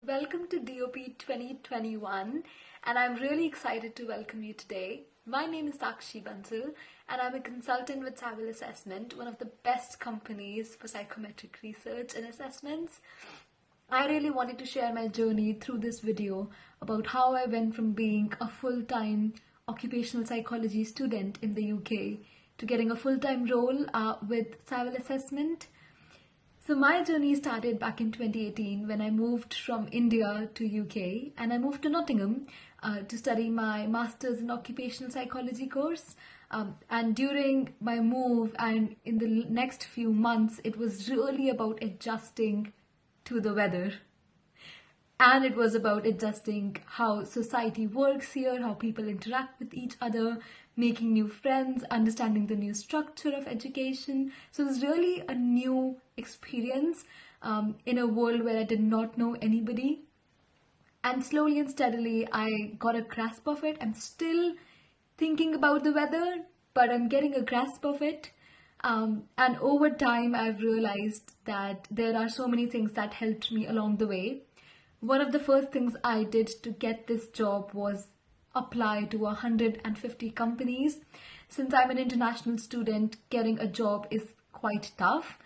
Welcome to DOP 2021, and I'm really excited to welcome you today. My name is Sakshi Bansal, and I'm a consultant with Savile Assessment, one of the best companies for psychometric research and assessments. I really wanted to share my journey through this video about how I went from being a full-time occupational psychology student in the UK to getting a full-time role with Savile Assessment. So my journey started back in 2018 when I moved from India to UK, and I moved to Nottingham to study my Masters in Occupational Psychology course. And during my move and in the next few months, it was really about adjusting to the weather. And it was about adjusting how society works here, how people interact with each other, making new friends, understanding the new structure of education. So it was really a new experience in a world where I did not know anybody. And slowly and steadily, I got a grasp of it. I'm still thinking about the weather, but I'm getting a grasp of it. And over time, I've realized that there are so many things that helped me along the way. One of the first things I did to get this job was apply to 150 companies. Since I'm an international student, getting a job is quite tough.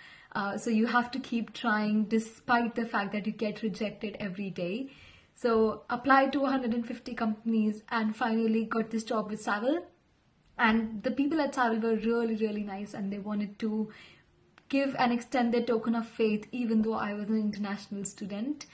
So you have to keep trying despite the fact that you get rejected every day. So applied to 150 companies and finally got this job with Savile. And the people at Savile were really, really nice, and they wanted to give and extend their token of faith even though I was an international student.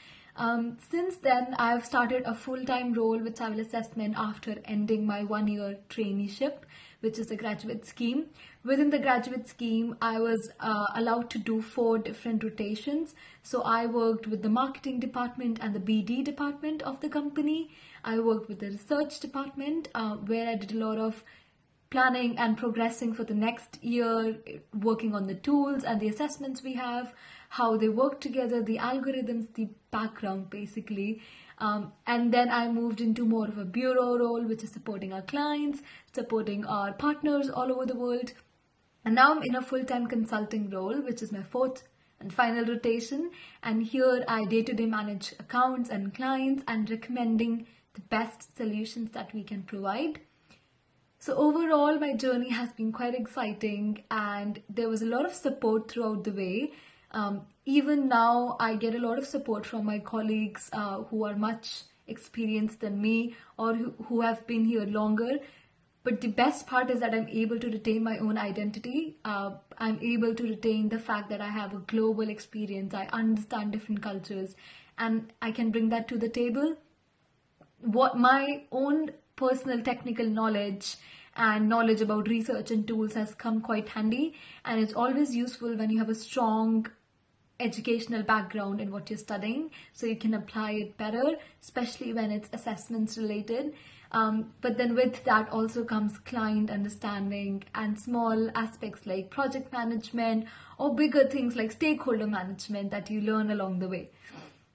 Since then, I've started a full-time role with Savile Assessment after ending my one-year traineeship, which is a graduate scheme. Within the graduate scheme, I was allowed to do 4 different rotations. So I worked with the marketing department and the BD department of the company. I worked with the research department, where I did a lot of planning and progressing for the next year, working on the tools and the assessments we have, how they work together, the algorithms, the background basically. And then I moved into more of a bureau role, which is supporting our clients, supporting our partners all over the world. And now I'm in a full-time consulting role, which is my 4th and final rotation. And here I day-to-day manage accounts and clients and recommending the best solutions that we can provide. So overall, my journey has been quite exciting, and there was a lot of support throughout the way. Even now, I get a lot of support from my colleagues who are much experienced than me or who have been here longer. But the best part is that I'm able to retain my own identity. I'm able to retain the fact that I have a global experience. I understand different cultures, and I can bring that to the table. What my own personal technical knowledge and knowledge about research and tools has come quite handy, and it's always useful when you have a strong educational background in what you're studying, so you can apply it better, especially when it's assessments related. But then with that also comes client understanding and small aspects like project management or bigger things like stakeholder management that you learn along the way.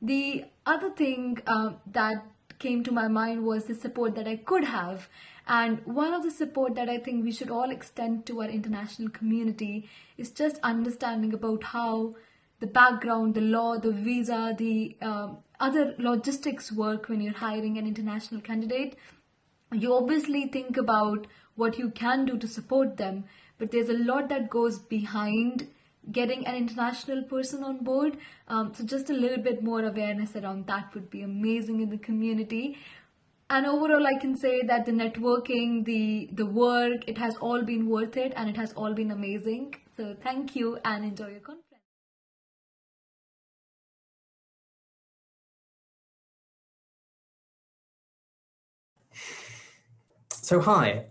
The other thing that came to my mind was the support that I could have. And one of the support that I think we should all extend to our international community is just understanding about how the background, the law, the visa, the other logistics work when you're hiring an international candidate. You obviously think about what you can do to support them, but there's a lot that goes behind getting an international person on board. So just a little bit more awareness around that would be amazing in the community. And overall, I can say that the networking, the work, it has all been worth it, and it has all been amazing. So thank you and enjoy your conference. So hi,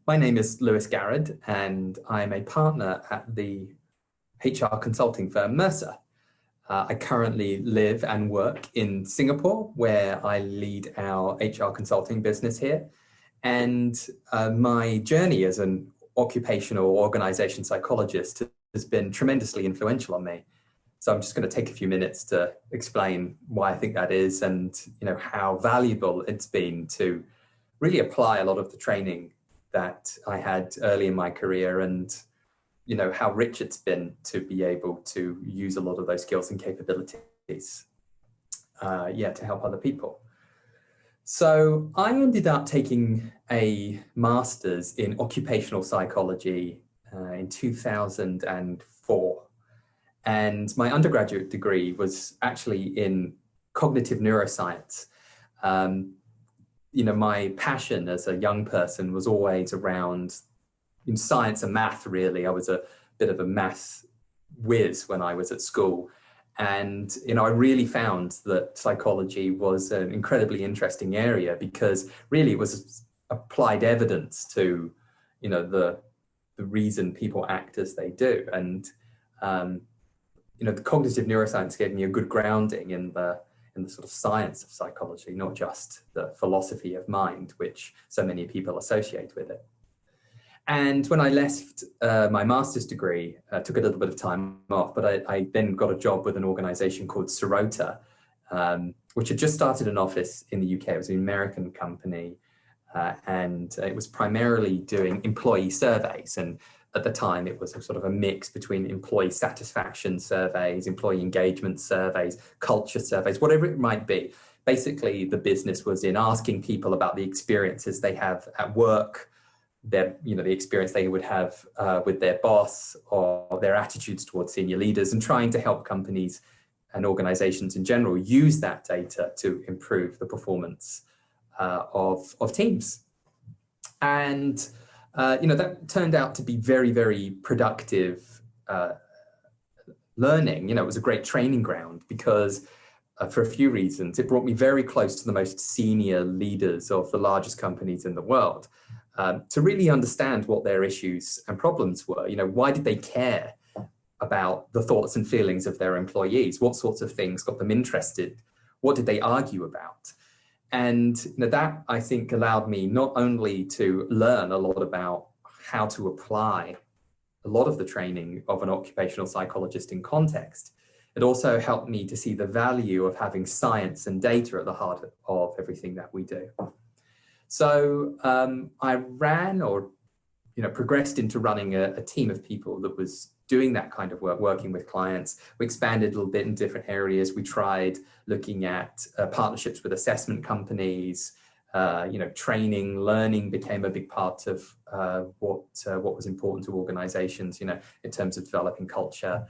my name is Garrad, and I'm a partner at the HR consulting firm Mercer. I currently live and work in Singapore, where I lead our HR consulting business here. And my journey as an occupational organization psychologist has been tremendously influential on me. So I'm just going to take a few minutes to explain why I think that is, and how valuable it's been to really apply a lot of the training that I had early in my career, and how rich it's been to be able to use a lot of those skills and capabilities. to help other people. So I ended up taking a master's in occupational psychology in 2004. And my undergraduate degree was actually in cognitive neuroscience. My passion as a young person was always around science and math, really. I was a bit of a math whiz when I was at school. And, I really found that psychology was an incredibly interesting area because really it was applied evidence to, the reason people act as they do. And, the cognitive neuroscience gave me a good grounding in the sort of science of psychology, not just the philosophy of mind, which so many people associate with it. And when I left my master's degree, I took a little bit of time off, but I then got a job with an organization called Sirota, which had just started an office in the UK. It was an American company, and it was primarily doing employee surveys. And at the time, it was a sort of a mix between employee satisfaction surveys, employee engagement surveys, culture surveys, whatever it might be. Basically, the business was in asking people about the experiences they have at work, the experience they would have with their boss, or their attitudes towards senior leaders, and trying to help companies and organizations in general use that data to improve the performance of teams. And that turned out to be very, very productive learning. It was a great training ground because for a few reasons, it brought me very close to the most senior leaders of the largest companies in the world. To really understand what their issues and problems were. Why did they care about the thoughts and feelings of their employees? What sorts of things got them interested? What did they argue about? And that, I think, allowed me not only to learn a lot about how to apply a lot of the training of an occupational psychologist in context, it also helped me to see the value of having science and data at the heart of everything that we do. So I ran or progressed into running a team of people that was doing that kind of work, working with clients. We expanded a little bit in different areas. We tried looking at partnerships with assessment companies. Training, learning became a big part of what was important to organizations, in terms of developing culture.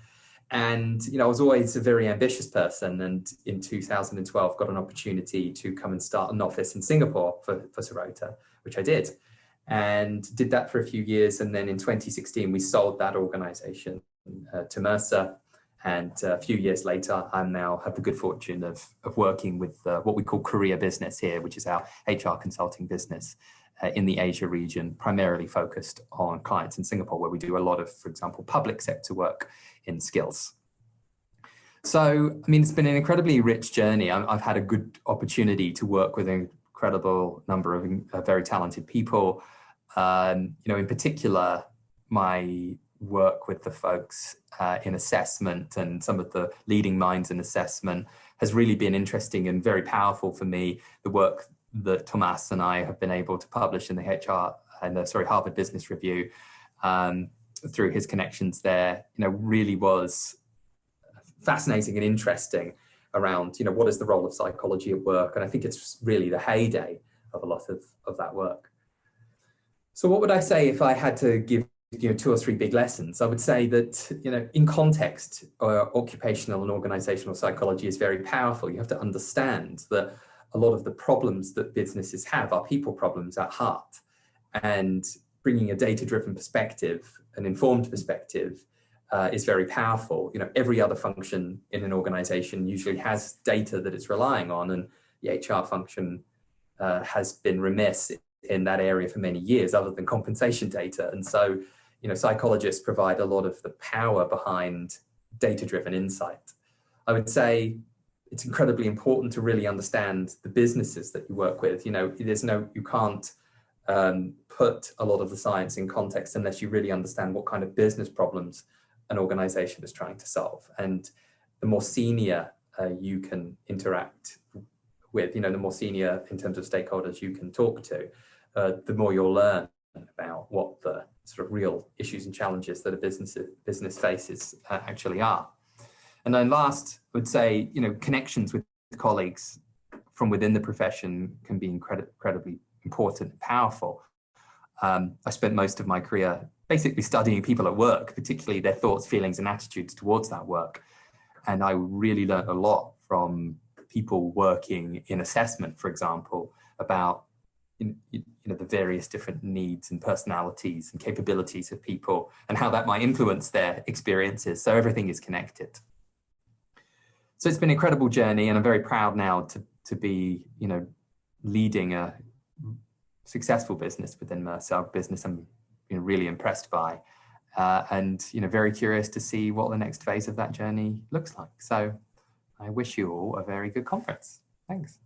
And, I was always a very ambitious person. And in 2012, got an opportunity to come and start an office in Singapore for Sirota, which I did. And did that for a few years. And then in 2016, we sold that organization to Mercer. And a few years later, I now have the good fortune of working with what we call Career Business here, which is our HR consulting business in the Asia region, primarily focused on clients in Singapore, where we do a lot of, for example, public sector work in skills. So, it's been an incredibly rich journey. I've had a good opportunity to work with an incredible number of very talented people. In particular, my work with the folks in assessment and some of the leading minds in assessment has really been interesting and very powerful for me. The work that Thomas and I have been able to publish in the Harvard Business Review through his connections there, really was fascinating and interesting around, what is the role of psychology at work? And I think it's really the heyday of a lot of that work. So what would I say if I had to give two or three big lessons? I would say that, in context, occupational and organizational psychology is very powerful. You have to understand that a lot of the problems that businesses have are people problems at heart. And bringing a data-driven perspective, an informed perspective, is very powerful. Every other function in an organization usually has data that it's relying on, and the HR function has been remiss in that area for many years, other than compensation data. And so, psychologists provide a lot of the power behind data-driven insight. I would say it's incredibly important to really understand the businesses that you work with. You can't put a lot of the science in context unless you really understand what kind of business problems an organization is trying to solve. And the more senior you can interact with, the more senior in terms of stakeholders you can talk to, the more you'll learn about what the sort of real issues and challenges that a business faces actually are. And then last, I would say, connections with colleagues from within the profession can be incredibly important and powerful. I spent most of my career basically studying people at work, particularly their thoughts, feelings, and attitudes towards that work. And I really learned a lot from people working in assessment, for example, about the various different needs and personalities and capabilities of people and how that might influence their experiences. So everything is connected. So it's been an incredible journey, and I'm very proud now to be, leading a successful business within Mercer, business I'm really impressed by, and very curious to see what the next phase of that journey looks like. So I wish you all a very good conference. Thanks.